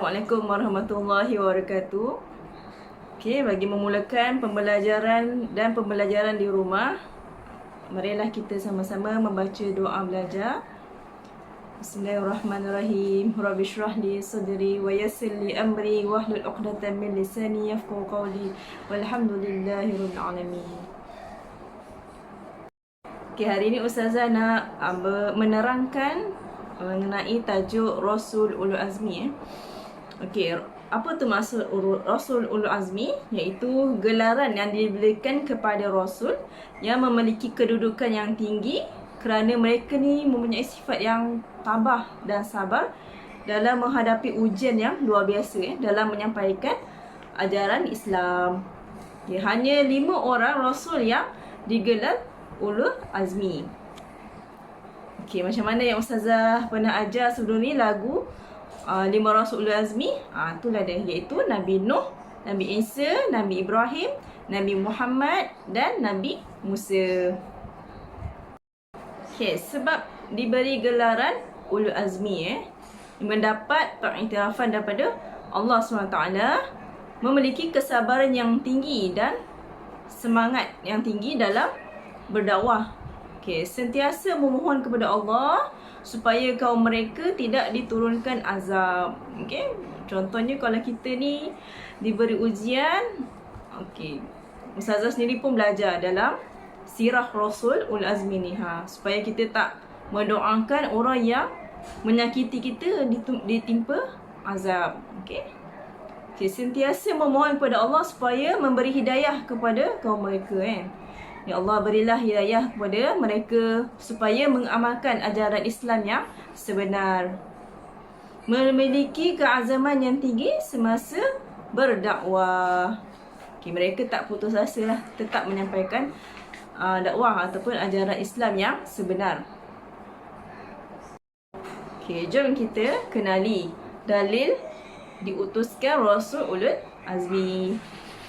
Assalamualaikum warahmatullahi wabarakatuh. Okey, bagi memulakan pembelajaran di rumah, marilah kita sama-sama membaca doa belajar. Bismillahirrahmanirrahim. Rabbi shrah li sadri wa yassir li amri wahlul 'uqdatam min lisani yafqahu qawli. Walhamdulillahirabbil alamin. Okey, hari ini Ustazah nak menerangkan mengenai tajuk Rasul Ulul Azmi. Okey, apa tu maksud Rasul Ulul Azmi? Iaitu gelaran yang diberikan kepada Rasul yang memiliki kedudukan yang tinggi kerana mereka ni mempunyai sifat yang tabah dan sabar dalam menghadapi ujian yang luar biasa dalam menyampaikan ajaran Islam. Hanya 5 orang Rasul yang digelar Ulul Azmi. Okey, macam mana yang Ustazah pernah ajar sebelum ni lagu 5 Rasul Ulul Azmi, itulah dia, iaitu Nabi Nuh, Nabi Isa, Nabi Ibrahim, Nabi Muhammad dan Nabi Musa. Okey, sebab diberi gelaran Ulul Azmi mendapat pengiktirafan daripada Allah SWT, memiliki kesabaran yang tinggi dan semangat yang tinggi dalam berdakwah. Okey, sentiasa memohon kepada Allah supaya kaum mereka tidak diturunkan azab. Okey, contohnya kalau kita ni diberi ujian, okey, Ustazah sendiri pun belajar dalam sirah Rasul Ulul Azmi ni, supaya kita tak mendoakan orang yang menyakiti kita ditimpa azab. Okey. Okey, sentiasa memohon kepada Allah supaya memberi hidayah kepada kaum mereka. Ya Allah, berilah hidayah kepada mereka supaya mengamalkan ajaran Islam yang sebenar. Memiliki keazaman yang tinggi semasa berdakwah. Okay, mereka tak putus asa lah, tetap menyampaikan dakwah ataupun ajaran Islam yang sebenar. Okay, jom kita kenali dalil diutuskan Rasul Ulul Azmi.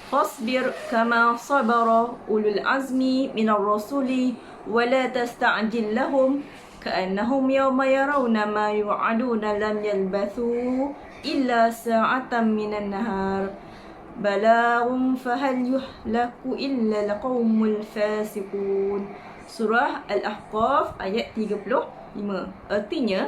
Fasbir kama sabara ulul azmi minar rasuli wa la tasta'jil lahum ka'annahum yawma yarawna ma yu'aduna lam yalbathu illa sa'atan minan nahar balaghun fahal yuhlaku illa alqaumul fasiqun. Surah Al-Ahqaf ayat 35. Artinya,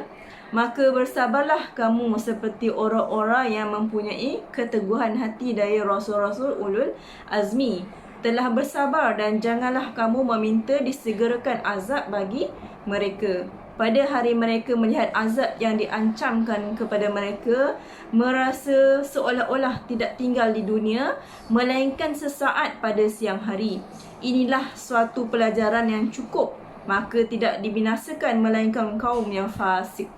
maka bersabarlah kamu seperti orang-orang yang mempunyai keteguhan hati dari Rasul-Rasul Ulul Azmi telah bersabar, dan janganlah kamu meminta disegerakan azab bagi mereka. Pada hari mereka melihat azab yang diancamkan kepada mereka, merasa seolah-olah tidak tinggal di dunia, melainkan sesaat pada siang hari. Inilah suatu pelajaran yang cukup, maka tidak dibinasakan melainkan kaum yang fasik.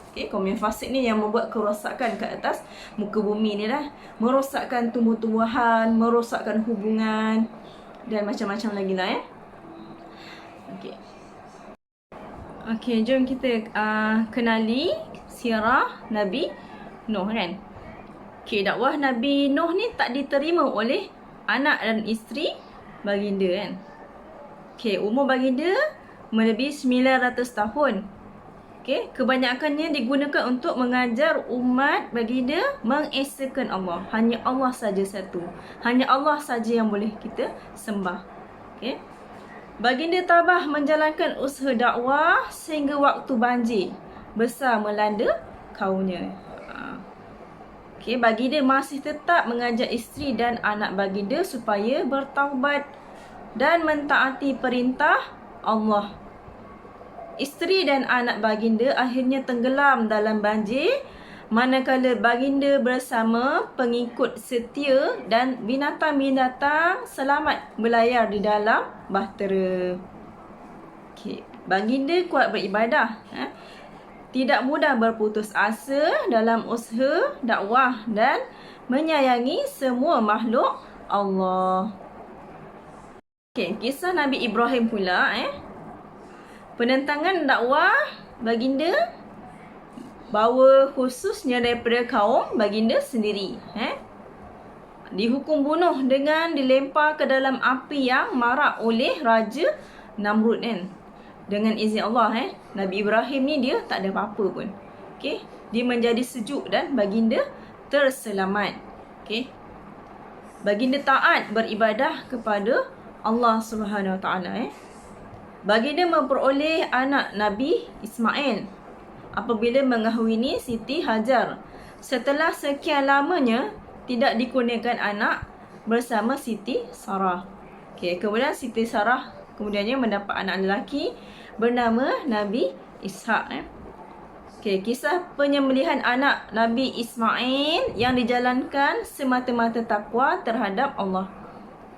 Okay, kaum yang fasik ni yang membuat kerosakan ke atas muka bumi ni lah. Merosakkan tumbuh-tumbuhan, merosakkan hubungan dan macam-macam lagi lah Okay. Okay, jom kita kenali sirah Nabi Nuh kan. Okay, dakwah Nabi Nuh ni tak diterima oleh anak dan isteri baginda kan. Okay, umur baginda melebihi 900 tahun. Okay, kebanyakannya digunakan untuk mengajar umat baginda mengesakan Allah. Hanya Allah saja satu. Hanya Allah saja yang boleh kita sembah. Okay. Baginda tabah menjalankan usaha dakwah sehingga waktu banjir besar melanda kaumnya. Okay, baginda masih tetap mengajar isteri dan anak baginda supaya bertaubat dan mentaati perintah Allah. Isteri dan anak baginda akhirnya tenggelam dalam banjir, manakala baginda bersama pengikut setia dan binatang-binatang selamat berlayar di dalam bahtera. Okay. Baginda kuat beribadah, tidak mudah berputus asa dalam usaha dakwah dan menyayangi semua makhluk Allah. Okay, kisah Nabi Ibrahim pula. Penentangan dakwah baginda bahawa khususnya daripada kaum baginda sendiri. Dihukum bunuh dengan dilempar ke dalam api yang marak oleh Raja Namrud kan. Dengan izin Allah Nabi Ibrahim ni dia tak ada apa-apa pun. Okay? Dia menjadi sejuk dan baginda terselamat. Okey. Baginda taat beribadah kepada Allah Subhanahu Wa Taala. Baginda memperoleh anak Nabi Ismail apabila mengahwini Siti Hajar. Setelah sekian lamanya tidak dikurniakan anak bersama Siti Sarah. Okey, kemudian Siti Sarah kemudiannya mendapat anak lelaki bernama Nabi Ishak. Okey, kisah penyembelihan anak Nabi Ismail yang dijalankan semata-mata takwa terhadap Allah.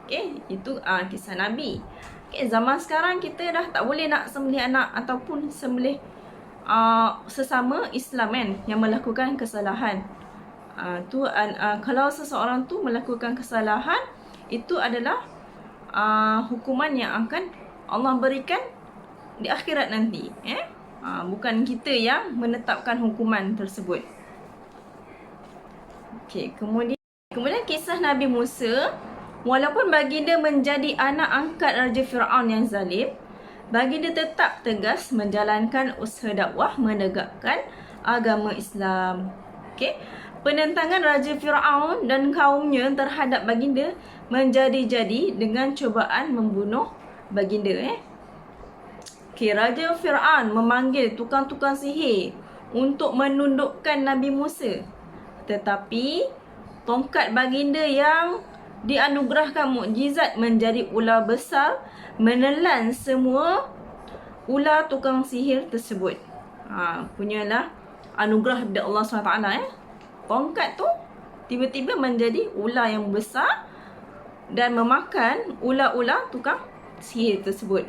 Okey, itu kisah Nabi. Okey, zaman sekarang kita dah tak boleh nak sembelih anak ataupun sembelih sesama Islam kan yang melakukan kesalahan. Kalau seseorang tu melakukan kesalahan, itu adalah hukuman yang akan Allah berikan di akhirat nanti. Bukan kita yang menetapkan hukuman tersebut. Okey, kemudian kisah Nabi Musa. Walaupun baginda menjadi anak angkat Raja Fir'aun yang zalim, baginda tetap tegas menjalankan usaha dakwah menegakkan agama Islam. Okey. Penentangan Raja Fir'aun dan kaumnya terhadap baginda menjadi-jadi dengan cubaan membunuh baginda. Okey, Raja Fir'aun memanggil tukang-tukang sihir untuk menundukkan Nabi Musa. Tetapi tongkat baginda yang dianugerahkan mukjizat menjadi ular besar menelan semua ular tukang sihir tersebut. Punyalah anugerah dari Allah SWT. Tongkat tu tiba-tiba menjadi ular yang besar dan memakan ular-ular tukang sihir tersebut.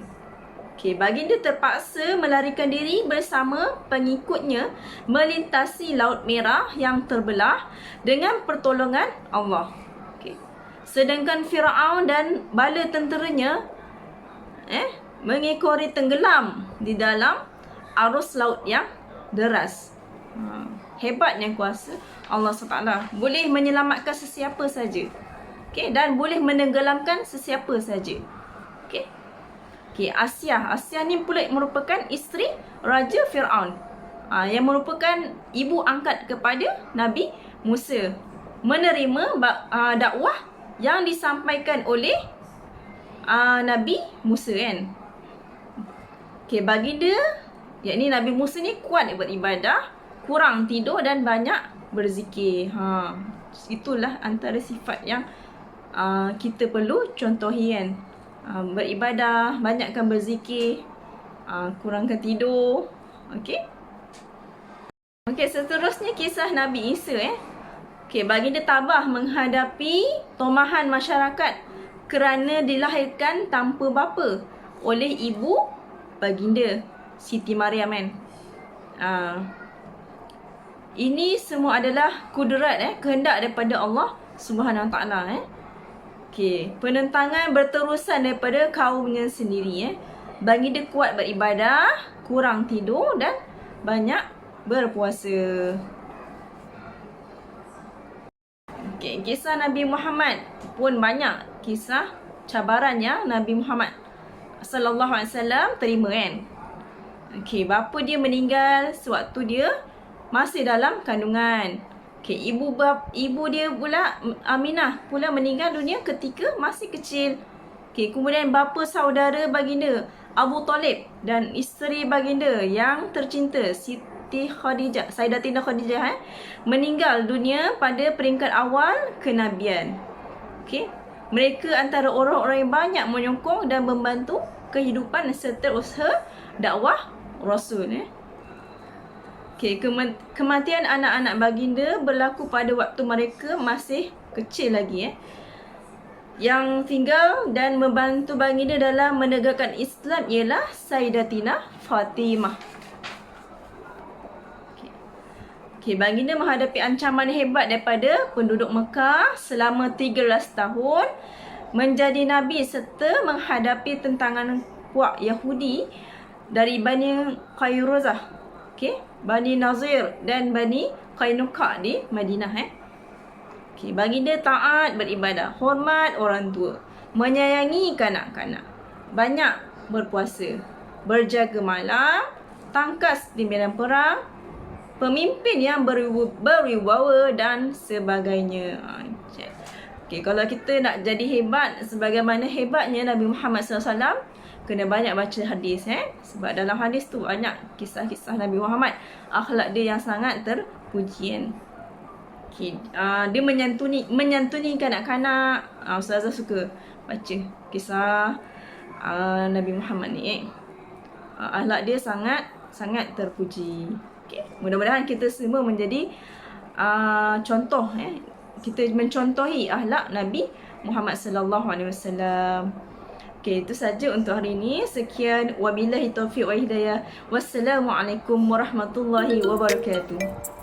Okey, baginda terpaksa melarikan diri bersama pengikutnya melintasi Laut Merah yang terbelah dengan pertolongan Allah. Sedangkan Firaun dan bala tenteranya mengekori tenggelam di dalam arus laut yang deras. Hebatnya kuasa Allah SWT. Boleh menyelamatkan sesiapa saja. Okey, dan boleh menenggelamkan sesiapa saja. Okey. Okey, Asia ni pula merupakan isteri Raja Firaun. Yang merupakan ibu angkat kepada Nabi Musa. Menerima dakwah yang disampaikan oleh Nabi Musa kan. Okey, baginda yakni Nabi Musa ni kuat beribadah, kurang tidur dan banyak berzikir. Itulah antara sifat yang kita perlu contohi kan. Beribadah, banyakkan berzikir, kurangkan tidur. Okey. Okey, seterusnya kisah Nabi Isa Okey, baginda tabah menghadapi tomahan masyarakat kerana dilahirkan tanpa bapa oleh ibu baginda Siti Maryam kan. Ini semua adalah kudrat kehendak daripada Allah Subhanahu Wa Taala. Okey, penentangan berterusan daripada kaumnya sendiri. Baginda kuat beribadah, kurang tidur dan banyak berpuasa. Okay, kisah Nabi Muhammad pun banyak kisah cabaran yang Nabi Muhammad sallallahu alaihi wasallam terima kan. Okey, bapa dia meninggal sewaktu dia masih dalam kandungan. Okey, ibu dia pula Aminah pula meninggal dunia ketika masih kecil. Okey, kemudian bapa saudara baginda Abu Talib dan isteri baginda yang tercinta Siti Khadijah, Sayyidatina Khadijah meninggal dunia pada peringkat awal kenabian. Okey, mereka antara orang-orang yang banyak menyokong dan membantu kehidupan serta usaha dakwah Rasul. Okey, kematian anak-anak baginda berlaku pada waktu mereka masih kecil lagi. Yang tinggal dan membantu baginda dalam menegakkan Islam ialah Sayyidatina Fatimah. Okey, baginda menghadapi ancaman hebat daripada penduduk Mekah selama 13 tahun menjadi nabi serta menghadapi tentangan puak Yahudi dari Bani Qairuzah, okey, Bani Nazir dan Bani Qainuqa di Madinah. Okey, baginda taat beribadah, hormat orang tua, menyayangi kanak-kanak, banyak berpuasa, berjaga malam, tangkas di medan perang, pemimpin yang berwibawa dan sebagainya. Okey, kalau kita nak jadi hebat sebagaimana hebatnya Nabi Muhammad SAW, kena banyak baca hadis. Sebab dalam hadis tu banyak kisah-kisah Nabi Muhammad. Akhlak dia yang sangat terpuji kan. Okay. Dia menyantuni kanak-kanak. Ustazah suka baca kisah Nabi Muhammad ni. Akhlak dia sangat terpuji. Okay. Mudah-mudahan kita semua menjadi contoh. Kita mencontohi akhlak Nabi Muhammad sallallahu alaihi wasallam. Okey, itu saja untuk hari ini. Sekian, wabillahi taufiq wa hidayah. Wassalamualaikum warahmatullahi wabarakatuh.